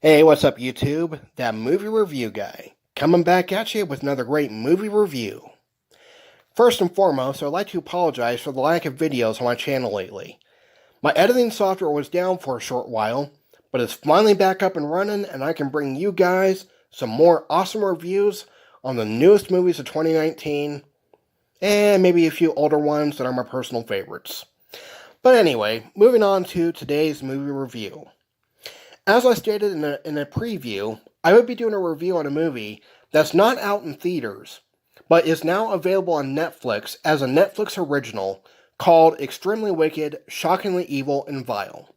Hey, what's up, YouTube? That movie review guy. Coming back at you with another great movie review. First and foremost, I'd like to apologize for the lack of videos on my channel lately. My editing software was down for a short while, but it's finally back up and running, and I can bring you guys some more awesome reviews on the newest movies of 2019, and maybe a few older ones that are my personal favorites. But anyway, moving on to today's movie review. As I stated in a preview, I would be doing a review on a movie that's not out in theaters, but is now available on Netflix as a Netflix original called Extremely Wicked, Shockingly Evil, and Vile.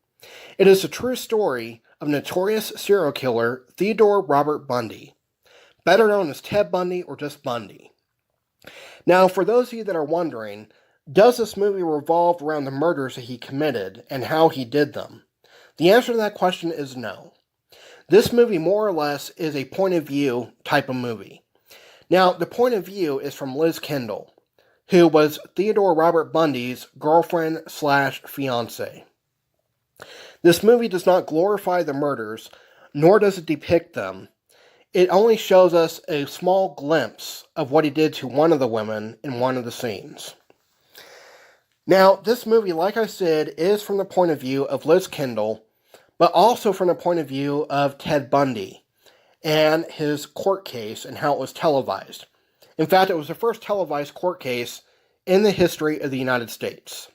It is a true story of notorious serial killer Theodore Robert Bundy, better known as Ted Bundy or just Bundy. Now, for those of you that are wondering, does this movie revolve around the murders that he committed and how he did them? The answer to that question is no. This movie more or less is a point of view type of movie. Now, the point of view is from Liz Kendall, who was Theodore Robert Bundy's girlfriend/fiancée. This movie does not glorify the murders, nor does it depict them. It only shows us a small glimpse of what he did to one of the women in one of the scenes. Now, this movie, like I said, is from the point of view of Liz Kendall, but also from the point of view of Ted Bundy and his court case and how it was televised. In fact, it was the first televised court case in the history of the United States.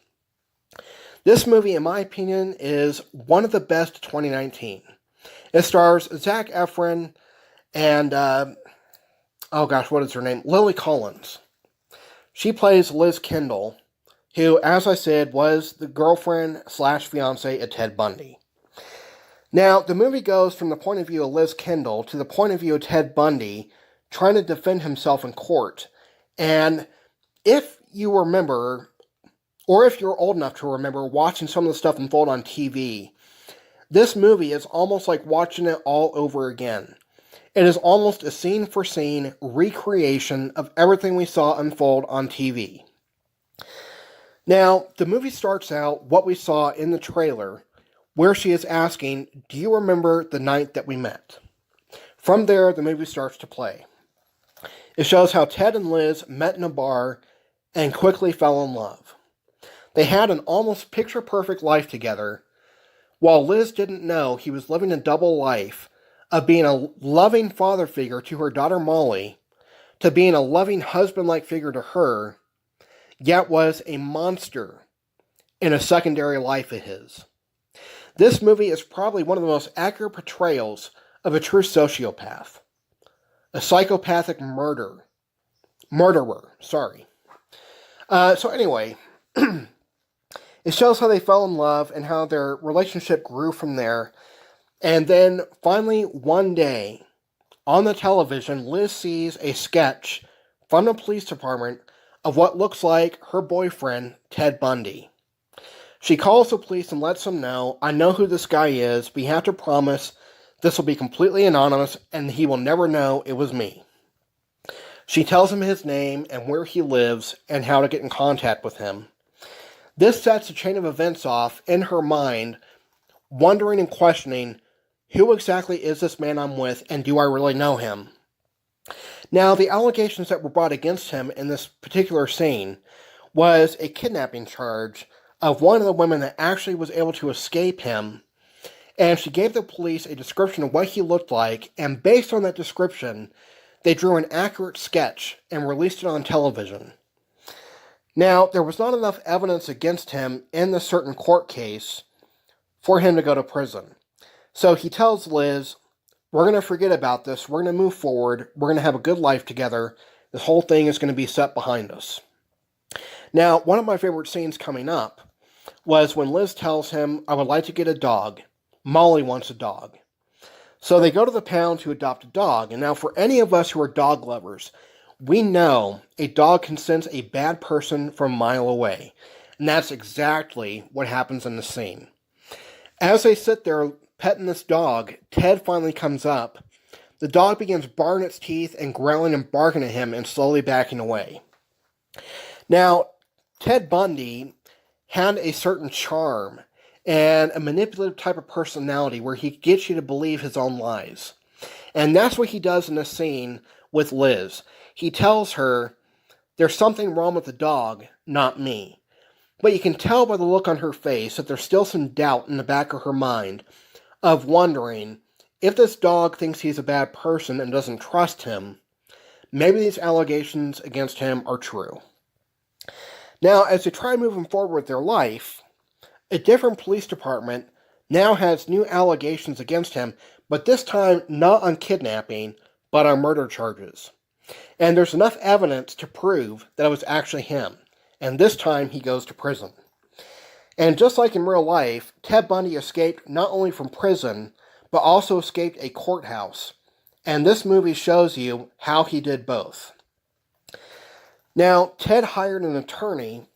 This movie, in my opinion, is one of the best of 2019. It stars Zac Efron and, what is her name? Lily Collins. She plays Liz Kendall, who, as I said, was the girlfriend/fiancée of Ted Bundy. Now, the movie goes from the point of view of Liz Kendall to the point of view of Ted Bundy trying to defend himself in court. And if you remember, or if you're old enough to remember watching some of the stuff unfold on TV, this movie is almost like watching it all over again. It is almost a scene-for-scene recreation of everything we saw unfold on TV. Now, the movie starts out what we saw in the trailer, where she is asking, "Do you remember the night that we met?" From there, the movie starts to play. It shows how Ted and Liz met in a bar and quickly fell in love. They had an almost picture-perfect life together, while Liz didn't know he was living a double life of being a loving father figure to her daughter Molly, to being a loving husband-like figure to her, yet was a monster in a secondary life of his. This movie is probably one of the most accurate portrayals of a true sociopath. A psychopathic murderer. So anyway, it shows how they fell in love and how their relationship grew from there. And then finally, one day, on the television, Liz sees a sketch from the police department of what looks like her boyfriend, Ted Bundy. She calls the police and lets them know, "I know who this guy is, but you have to promise this will be completely anonymous and he will never know it was me." She tells him his name and where he lives and how to get in contact with him. This sets a chain of events off in her mind, wondering and questioning, who exactly is this man I'm with and do I really know him? Now, the allegations that were brought against him in this particular scene was a kidnapping charge of one of the women that actually was able to escape him, and she gave the police a description of what he looked like, and based on that description, they drew an accurate sketch and released it on television. Now, there was not enough evidence against him in the certain court case for him to go to prison. So he tells Liz, "We're going to forget about this, we're going to move forward, we're going to have a good life together, this whole thing is going to be set behind us." Now, one of my favorite scenes coming up was when Liz tells him, "I would like to get a dog. Molly wants a dog." So they go to the pound to adopt a dog. And now for any of us who are dog lovers, we know a dog can sense a bad person from a mile away. And that's exactly what happens in the scene. As they sit there petting this dog, Ted finally comes up. The dog begins baring its teeth and growling and barking at him and slowly backing away. Now, Ted Bundy had a certain charm and a manipulative type of personality where he gets you to believe his own lies. And that's what he does in this scene with Liz. He tells her, there's something wrong with the dog, not me. But you can tell by the look on her face that there's still some doubt in the back of her mind of wondering, if this dog thinks he's a bad person and doesn't trust him, maybe these allegations against him are true. Now, as they try moving forward with their life, a different police department now has new allegations against him, but this time not on kidnapping, but on murder charges. And there's enough evidence to prove that it was actually him. And this time he goes to prison. And just like in real life, Ted Bundy escaped not only from prison, but also escaped a courthouse. And this movie shows you how he did both. Now, Ted hired an attorney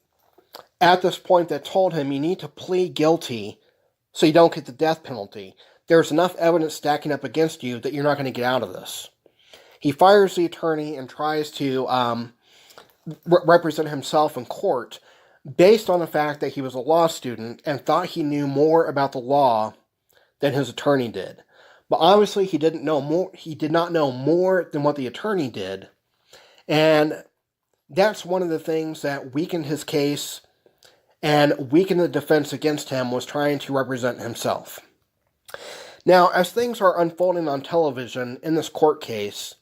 at this point that told him you need to plead guilty so you don't get the death penalty. There's enough evidence stacking up against you that you're not going to get out of this. He fires the attorney and tries to represent himself in court based on the fact that he was a law student and thought he knew more about the law than his attorney did. But obviously he didn't know more. He did not know more than what the attorney did. And that's one of the things that weakened his case and weakened the defense against him, was trying to represent himself. Now, as things are unfolding on television in this court case,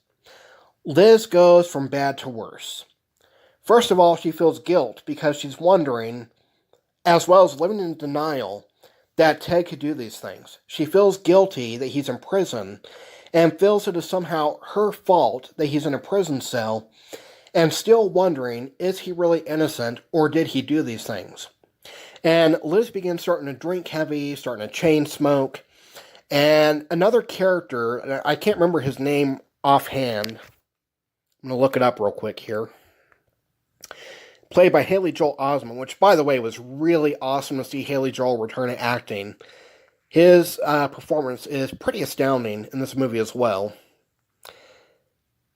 Liz goes from bad to worse. First of all, she feels guilt because she's wondering, as well as living in denial, that Ted could do these things. She feels guilty that he's in prison and feels it is somehow her fault that he's in a prison cell, and still wondering, is he really innocent or did he do these things? And Liz begins starting to drink heavy, starting to chain smoke, and another character, I can't remember his name offhand, I'm going to look it up real quick here, played by Haley Joel Osment, which, by the way, was really awesome to see Haley Joel return to acting. His performance is pretty astounding in this movie as well.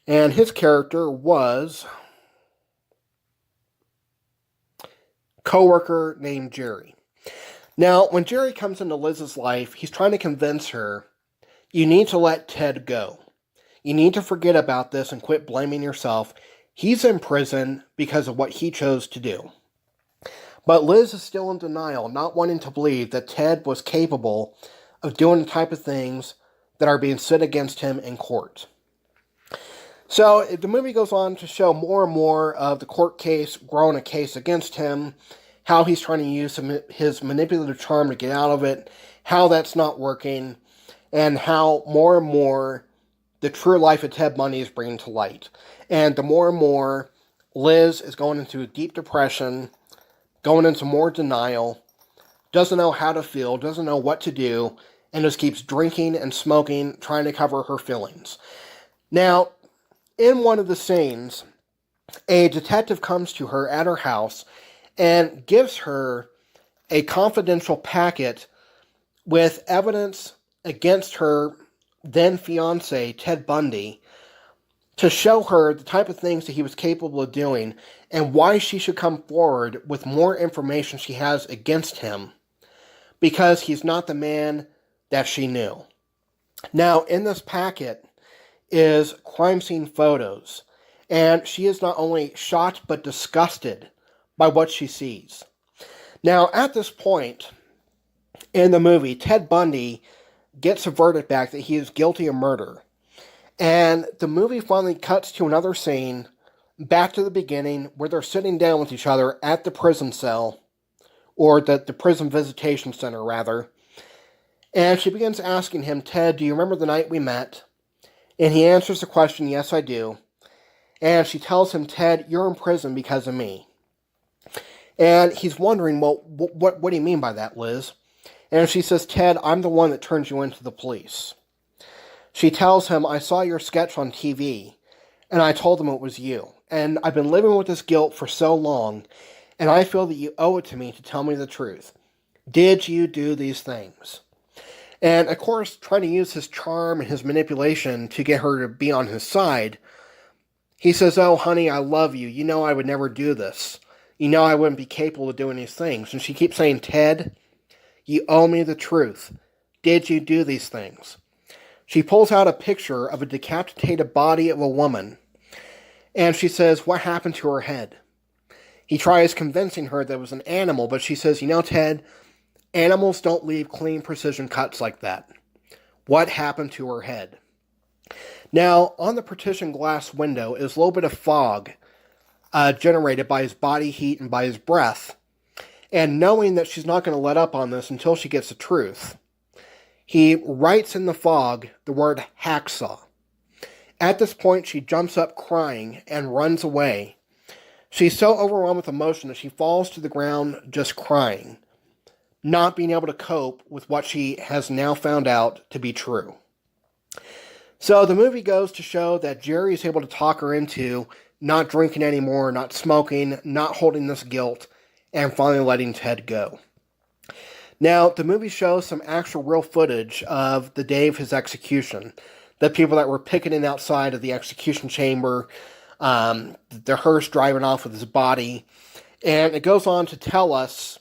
And his character was a coworker named Jerry. Now, when Jerry comes into Liz's life, he's trying to convince her, you need to let Ted go. You need to forget about this and quit blaming yourself. He's in prison because of what he chose to do. But Liz is still in denial, not wanting to believe that Ted was capable of doing the type of things that are being said against him in court. So the movie goes on to show more and more of the court case growing a case against him, how he's trying to use his manipulative charm to get out of it, how that's not working, and how more and more the true life of Ted Bundy is bringing to light. And the more and more Liz is going into a deep depression, going into more denial, doesn't know how to feel, doesn't know what to do, and just keeps drinking and smoking, trying to cover her feelings. Now, in one of the scenes, a detective comes to her at her house and gives her a confidential packet with evidence against her then-fiancé, Ted Bundy, to show her the type of things that he was capable of doing and why she should come forward with more information she has against him, because he's not the man that she knew. Now, in this packet is crime scene photos, and she is not only shocked but disgusted by what she sees. Now, at this point in the movie, Ted Bundy gets a verdict back that he is guilty of murder. And the movie finally cuts to another scene, back to the beginning, where they're sitting down with each other at the prison cell, or the prison visitation center, rather. And she begins asking him, Ted, do you remember the night we met? And he answers the question, yes, I do. And she tells him, Ted, you're in prison because of me. And he's wondering, well, what do you mean by that, Liz? And she says, Ted, I'm the one that turned you into the police. She tells him, I saw your sketch on TV, and I told them it was you. And I've been living with this guilt for so long, and I feel that you owe it to me to tell me the truth. Did you do these things? And, of course, trying to use his charm and his manipulation to get her to be on his side, he says, oh, honey, I love you. You know I would never do this. You know I wouldn't be capable of doing these things. And she keeps saying, Ted, You owe me the truth. Did you do these things? She pulls out a picture of a decapitated body of a woman, and she says, what happened to her head? He tries convincing her that it was an animal, but she says, Ted, animals don't leave clean precision cuts like that. What happened to her head? Now, on the partition glass window is a little bit of fog generated by his body heat and by his breath. And knowing that she's not going to let up on this until she gets the truth, he writes in the fog the word hacksaw. At this point, she jumps up crying and runs away. She's so overwhelmed with emotion that she falls to the ground just crying, not being able to cope with what she has now found out to be true. So the movie goes to show that Jerry is able to talk her into not drinking anymore, not smoking, not holding this guilt, and finally letting Ted go. Now, the movie shows some actual real footage of the day of his execution. The people that were picketing outside of the execution chamber, the hearse driving off with his body. And it goes on to tell us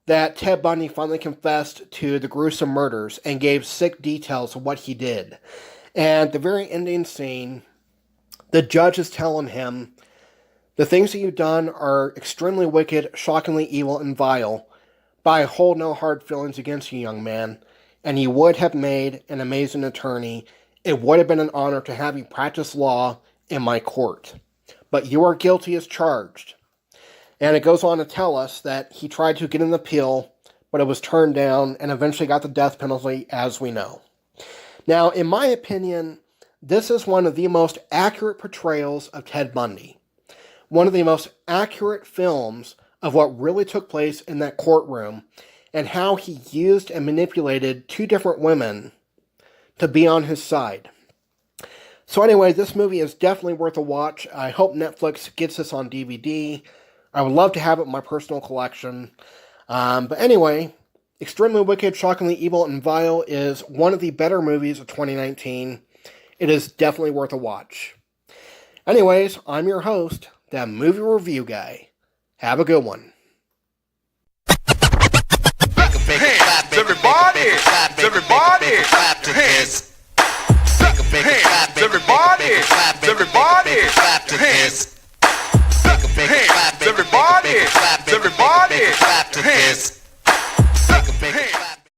that Ted Bundy finally confessed to the gruesome murders and gave sick details of what he did. And the very ending scene, the judge is telling him, the things that you've done are extremely wicked, shockingly evil, and vile, but I hold no hard feelings against you, young man, and you would have made an amazing attorney. It would have been an honor to have you practice law in my court. But you are guilty as charged. And it goes on to tell us that he tried to get an appeal, but it was turned down, and eventually got the death penalty, as we know. Now, in my opinion, this is one of the most accurate portrayals of Ted Bundy. One of the most accurate films of what really took place in that courtroom, and how he used and manipulated two different women to be on his side. So anyway, this movie is definitely worth a watch. I hope Netflix gets this on DVD. I would love to have it in my personal collection. But anyway, Extremely Wicked, Shockingly Evil, and Vile is one of the better movies of 2019. It is definitely worth a watch. Anyways, I'm your host, that movie review guy. Have a good one.